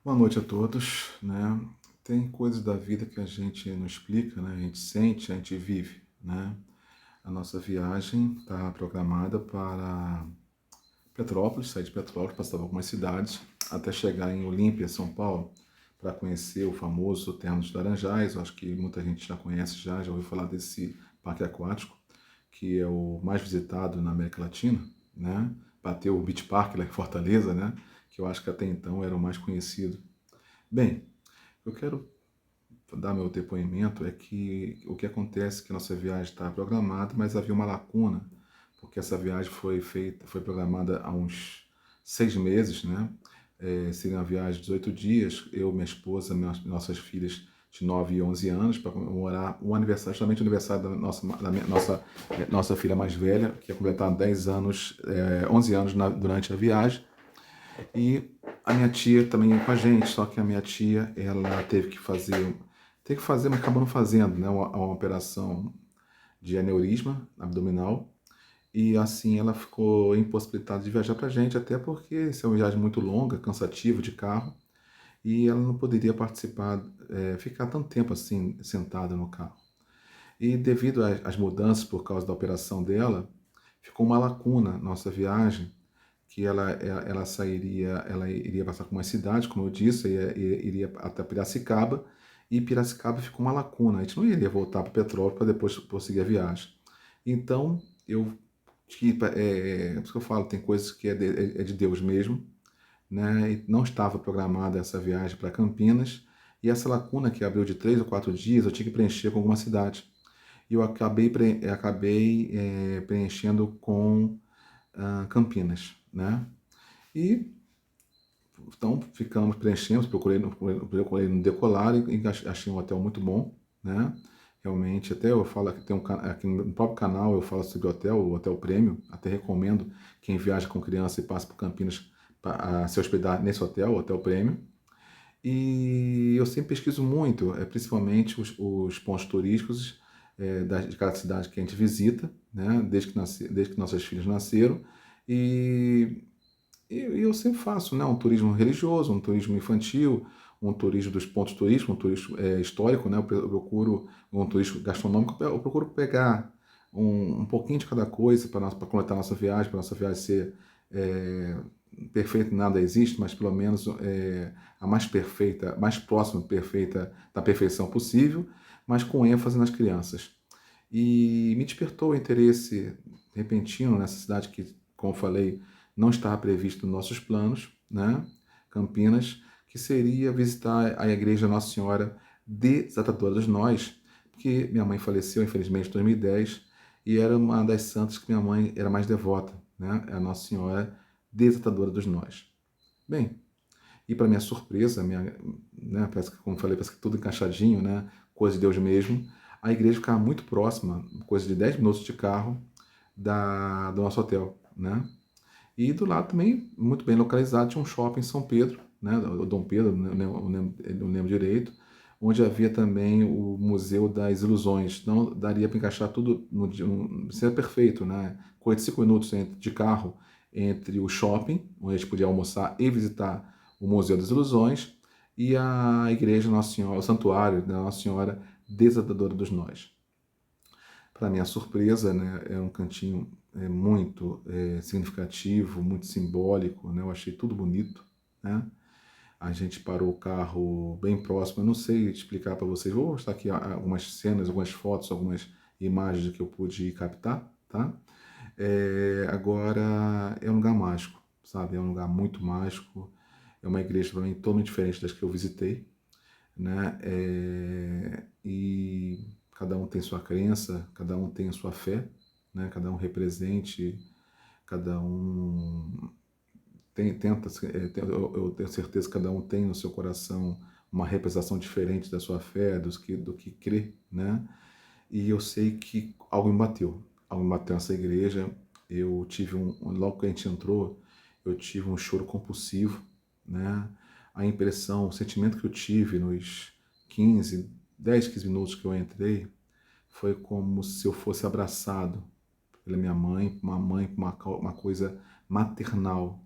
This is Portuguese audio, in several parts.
Boa noite a todos, né? Tem coisas da vida que a gente não explica, né? A gente sente, a gente vive, né? A nossa viagem está programada para Petrópolis, sair de Petrópolis, passar por algumas cidades, até chegar em Olímpia, São Paulo, para conhecer o famoso Termo dos Laranjais. Eu acho que muita gente já conhece, já ouviu falar desse parque aquático, que é o mais visitado na América Latina, né? Bateu o Beach Park lá em Fortaleza, né? Que eu acho que até então era o mais conhecido. Bem, eu quero dar meu depoimento é que o que acontece é que nossa viagem está programada, mas havia uma lacuna, porque essa viagem foi programada há uns 6 meses, né? Seria uma viagem de 18 dias, eu, minha esposa, nossas filhas de 9 e 11 anos, para comemorar o aniversário, justamente o aniversário da nossa filha mais velha, que ia completar 10 anos, 11 anos durante a viagem. E a minha tia também ia com a gente, só que a minha tia, ela teve que fazer, mas acabou não fazendo, né, uma operação de aneurisma abdominal, e assim ela ficou impossibilitada de viajar pra gente, até porque isso é uma viagem muito longa, cansativa de carro, e ela não poderia participar, ficar tanto tempo assim sentada no carro. E devido às mudanças por causa da operação dela, ficou uma lacuna na nossa viagem, que ela sairia, ela iria passar por uma cidade, como eu disse, iria até Piracicaba, e Piracicaba ficou uma lacuna. A gente não iria voltar para Petrópolis para depois prosseguir a viagem. Então, por isso que eu falo, tem coisas que é de Deus mesmo, né? E não estava programada essa viagem para Campinas, e essa lacuna que abriu de 3 ou 4 dias, eu tinha que preencher com alguma cidade. E eu acabei preenchendo com Campinas, né? E então ficamos, preenchemos, procurei no Decolar e achei um hotel muito bom, né? Realmente, até eu falo que aqui no próprio canal eu falo sobre o Hotel Prêmio, até recomendo quem viaja com criança e passa por Campinas para se hospedar nesse hotel, o Hotel Prêmio. E eu sempre pesquiso muito, principalmente os pontos turísticos de cada cidade que a gente visita, né? Desde que nossos filhos nasceram. E e eu sempre faço, né, um turismo religioso, um turismo infantil, um turismo dos pontos turísticos, um turismo histórico, né, eu procuro um turismo gastronômico, eu procuro pegar um pouquinho de cada coisa para completar a nossa viagem, para a nossa viagem ser é, perfeita, nada existe, mas pelo menos a mais perfeita, mais próxima perfeita da perfeição possível, mas com ênfase nas crianças. E me despertou o interesse repentino nessa cidade que, como eu falei, não estava previsto nos nossos planos, né? Campinas, que seria visitar a igreja Nossa Senhora Desatadora dos Nós, porque minha mãe faleceu, infelizmente, em 2010, e era uma das santas que minha mãe era mais devota, né? A Nossa Senhora Desatadora dos Nós. Bem, e para minha surpresa, né, parece que, como eu falei, parece que tudo encaixadinho, né? Coisa de Deus mesmo. A igreja ficava muito próxima, coisa de 10 minutos de carro do nosso hotel, né? E do lado também, muito bem localizado, tinha um shopping em São Pedro, né, o Dom Pedro, não lembro direito, onde havia também o Museu das Ilusões. Então daria para encaixar tudo, seria perfeito, né? Coisa de 5 minutos de carro entre o shopping, onde a gente podia almoçar e visitar o Museu das Ilusões, e a igreja Nossa Senhora, o santuário da Nossa Senhora Desatadora dos Nós. Para minha surpresa, né, é um cantinho muito significativo, muito simbólico, né? Eu achei tudo bonito, né? A gente parou o carro bem próximo, eu não sei explicar para vocês, vou mostrar aqui algumas cenas, algumas fotos, algumas imagens que eu pude captar, tá? Agora, é um lugar mágico, sabe? É um lugar muito mágico, é uma igreja para mim totalmente diferente das que eu visitei, né? E cada um tem sua crença, cada um tem a sua fé, né? Cada um represente, cada um eu tenho certeza que cada um tem no seu coração uma representação diferente da sua fé, do que crê, né? E eu sei que algo me bateu nessa igreja. Eu tive logo que a gente entrou, eu tive um choro compulsivo, né? A impressão, o sentimento que eu tive nos 15 minutos que eu entrei, foi como se eu fosse abraçado pela minha mãe, uma coisa maternal.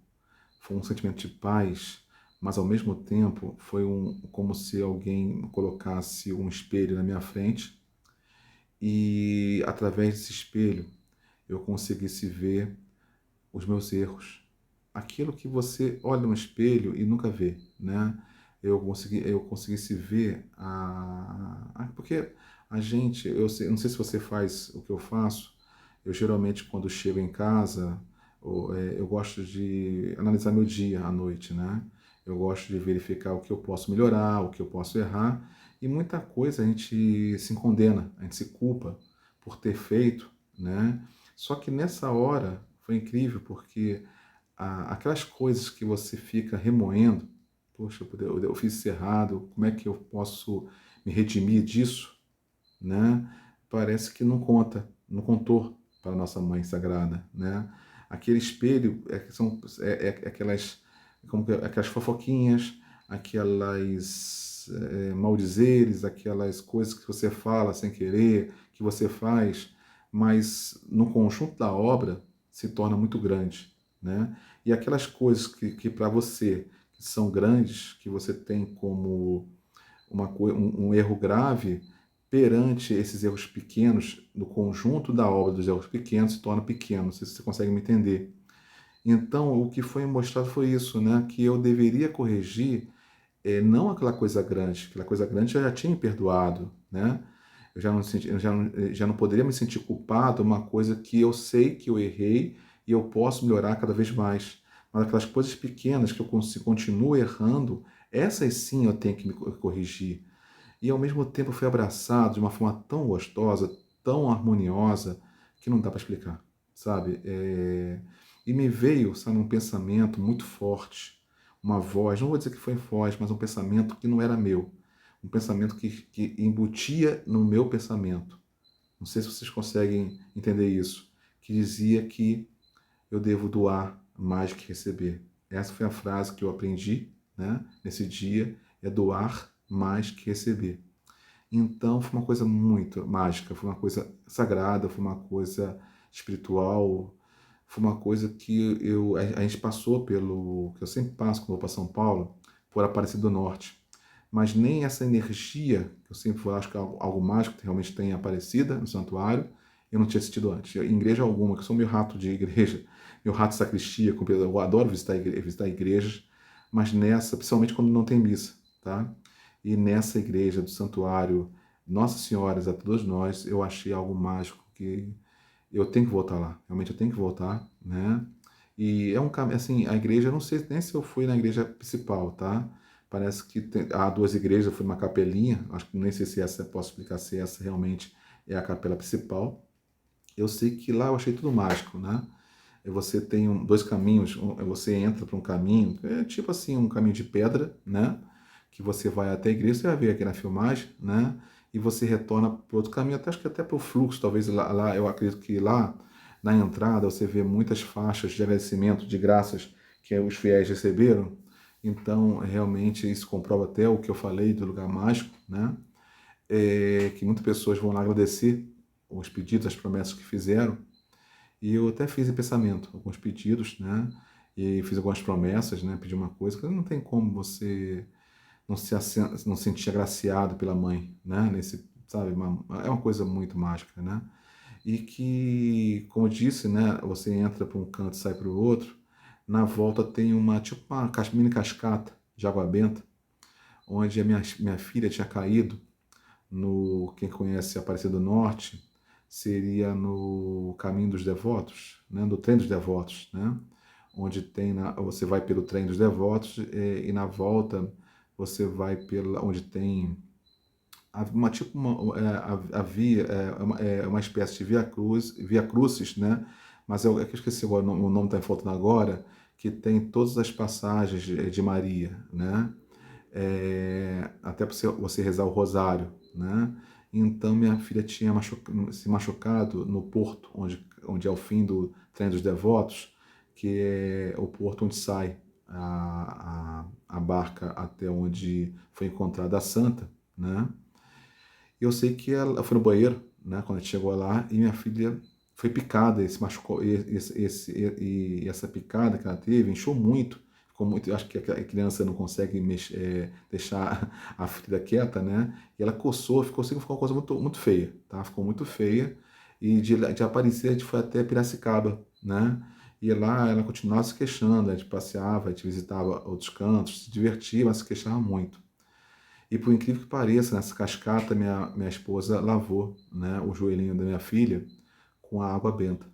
Foi um sentimento de paz, mas ao mesmo tempo foi como se alguém colocasse um espelho na minha frente e através desse espelho eu conseguisse ver os meus erros. Aquilo que você olha no espelho e nunca vê, né? Eu conseguisse ver porque a gente, não sei se você faz o que eu faço, eu geralmente quando chego em casa, eu gosto de analisar meu dia à noite, né? Eu gosto de verificar o que eu posso melhorar, o que eu posso errar, e muita coisa a gente se condena, a gente se culpa por ter feito, né? Só que nessa hora foi incrível porque aquelas coisas que você fica remoendo, poxa, eu fiz isso errado, como é que eu posso me redimir disso, né? Parece que não conta, não contou para a nossa Mãe Sagrada, né? Aquele espelho é aquelas, aquelas fofoquinhas, aquelas maldizeres, aquelas coisas que você fala sem querer, que você faz, mas no conjunto da obra se torna muito grande, né? E aquelas coisas que para você que são grandes, que você tem como um erro grave, perante esses erros pequenos, no conjunto da obra dos erros pequenos, se torna pequeno. Não sei se você consegue me entender. Então, o que foi mostrado foi isso, né? Que eu deveria corrigir não aquela coisa grande eu já tinha me perdoado, né? Já não poderia me sentir culpado uma coisa que eu sei que eu errei e eu posso melhorar cada vez mais. Mas aquelas coisas pequenas que eu continuo errando, essas sim eu tenho que me corrigir. E ao mesmo tempo fui abraçado de uma forma tão gostosa, tão harmoniosa, que não dá para explicar, sabe? E me veio, sabe, um pensamento muito forte, uma voz, não vou dizer que foi voz, mas um pensamento que não era meu, um pensamento que embutia no meu pensamento. Não sei se vocês conseguem entender isso, que dizia que eu devo doar mais que receber. Essa foi a frase que eu aprendi, né, nesse dia, é doar mais que receber. Então foi uma coisa muito mágica, foi uma coisa sagrada, foi uma coisa espiritual, foi uma coisa que a gente passou pelo, que eu sempre passo quando vou para São Paulo, por Aparecida do Norte. Mas nem essa energia, que eu sempre acho que é algo mágico que realmente tem Aparecida no santuário, eu não tinha sentido antes. Em igreja alguma, que eu sou meio rato de igreja, meu rato de sacristia, eu adoro visitar igrejas, mas nessa, principalmente quando não tem missa, tá? E nessa igreja do santuário Nossa Senhora a todos nós, eu achei algo mágico que eu tenho que voltar lá. Realmente eu tenho que voltar, né? E é um caminho, assim, a igreja, eu não sei nem se eu fui na igreja principal, tá? Parece que há duas igrejas, eu fui numa capelinha, acho que nem sei se essa, posso explicar se essa realmente é a capela principal. Eu sei que lá eu achei tudo mágico, né? E você tem dois caminhos, você entra para um caminho, é tipo assim, um caminho de pedra, né? Que você vai até a igreja, você vai ver aqui na filmagem, né? E você retorna para outro caminho, até acho que até para o fluxo, talvez lá, eu acredito que lá na entrada você vê muitas faixas de agradecimento, de graças que os fiéis receberam. Então, realmente, isso comprova até o que eu falei do lugar mágico, né? Que muitas pessoas vão lá agradecer os pedidos, as promessas que fizeram. E eu até fiz em pensamento alguns pedidos, né? E fiz algumas promessas, né? Pedi uma coisa que não tem como você não se sentir agraciado pela mãe, né? Sabe, é uma coisa muito mágica, né? E que, como eu disse, né? Você entra para um canto e sai para o outro. Na volta tem tipo uma mini cascata de água benta, onde a minha filha tinha caído no, quem conhece Aparecida do Norte, seria no Caminho dos Devotos, né? Do Trem dos Devotos, né? Onde você vai pelo Trem dos Devotos e na volta você vai pela onde tem uma tipo uma, a via uma espécie de via crucis, né? Mas é que eu esqueci agora, o nome está faltando agora, que tem todas as passagens de Maria, né? Até para você rezar o rosário, né? Então minha filha tinha se machucado no porto, onde é o fim do Trem dos Devotos, que é o porto onde sai a barca até onde foi encontrada a santa, né? E eu sei que ela foi no banheiro, né, quando a gente chegou lá, e minha filha foi picada, e se machucou, e essa picada que ela teve inchou muito, ficou muito, acho que a criança não consegue deixar a ferida quieta, né? E ela coçou, ficou uma coisa muito, muito feia, tá? Ficou muito feia. E de Aparecida a gente foi até Piracicaba, né? E lá ela continuava se queixando, a gente passeava, a gente visitava outros cantos, se divertia, mas se queixava muito. E por incrível que pareça, nessa cascata, minha esposa lavou, né, o joelhinho da minha filha com a água benta,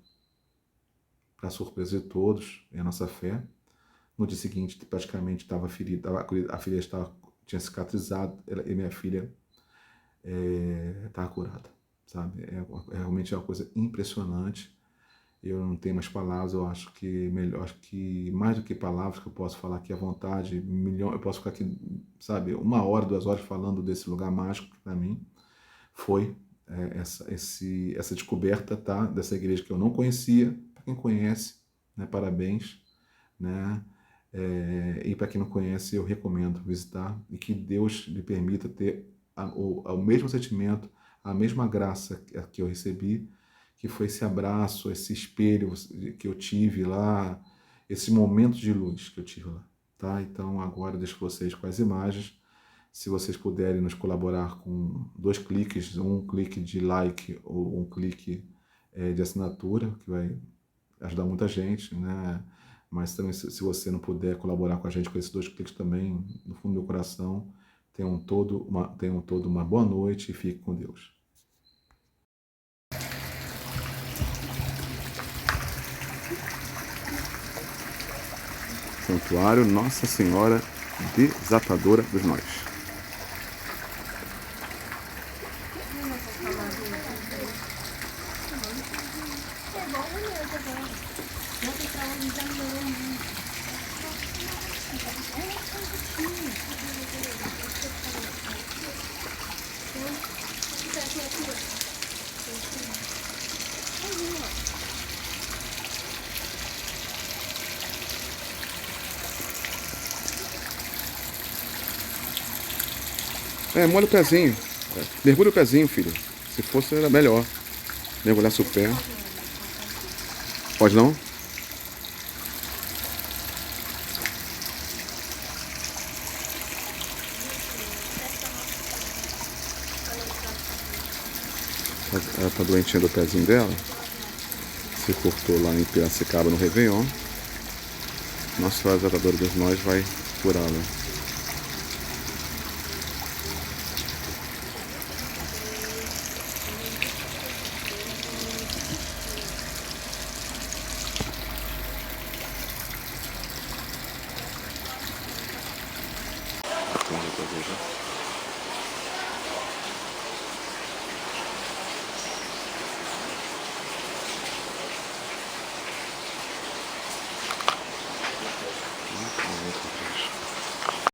para surpresa de todos e a nossa fé. No dia seguinte, praticamente estava ferida, a filha tinha cicatrizado e minha filha estava curada, sabe? Realmente é uma coisa impressionante. Eu não tenho mais palavras, eu acho que melhor, acho que mais do que palavras que eu posso falar aqui à vontade, eu posso ficar aqui, sabe, 1 hora, 2 horas falando desse lugar mágico que para mim foi essa descoberta, tá? Dessa igreja que eu não conhecia. Para quem conhece, né, parabéns, né? E para quem não conhece, eu recomendo visitar e que Deus lhe permita ter o mesmo sentimento, a mesma graça que eu recebi, que foi esse abraço, esse espelho que eu tive lá, esse momento de luz que eu tive lá, tá? Então agora eu deixo vocês com as imagens. Se vocês puderem nos colaborar com 2 cliques, um clique de like ou um clique de assinatura, que vai ajudar muita gente, né? Mas também, se você não puder colaborar com a gente com esses 2 cliques também, no fundo do meu coração, tenham todo uma boa noite e fique com Deus. Santuário Nossa Senhora Desatadora dos Nós. Molha o pezinho. Mergulha o pezinho, filho. Se fosse, era melhor. Mergulhasse o pé. Pode não? Ela tá doentinha do pezinho dela. Se cortou lá em Piracicaba no Réveillon. Nossa Senhora Desatadora dos Nós vai curá-la. Vamos ver.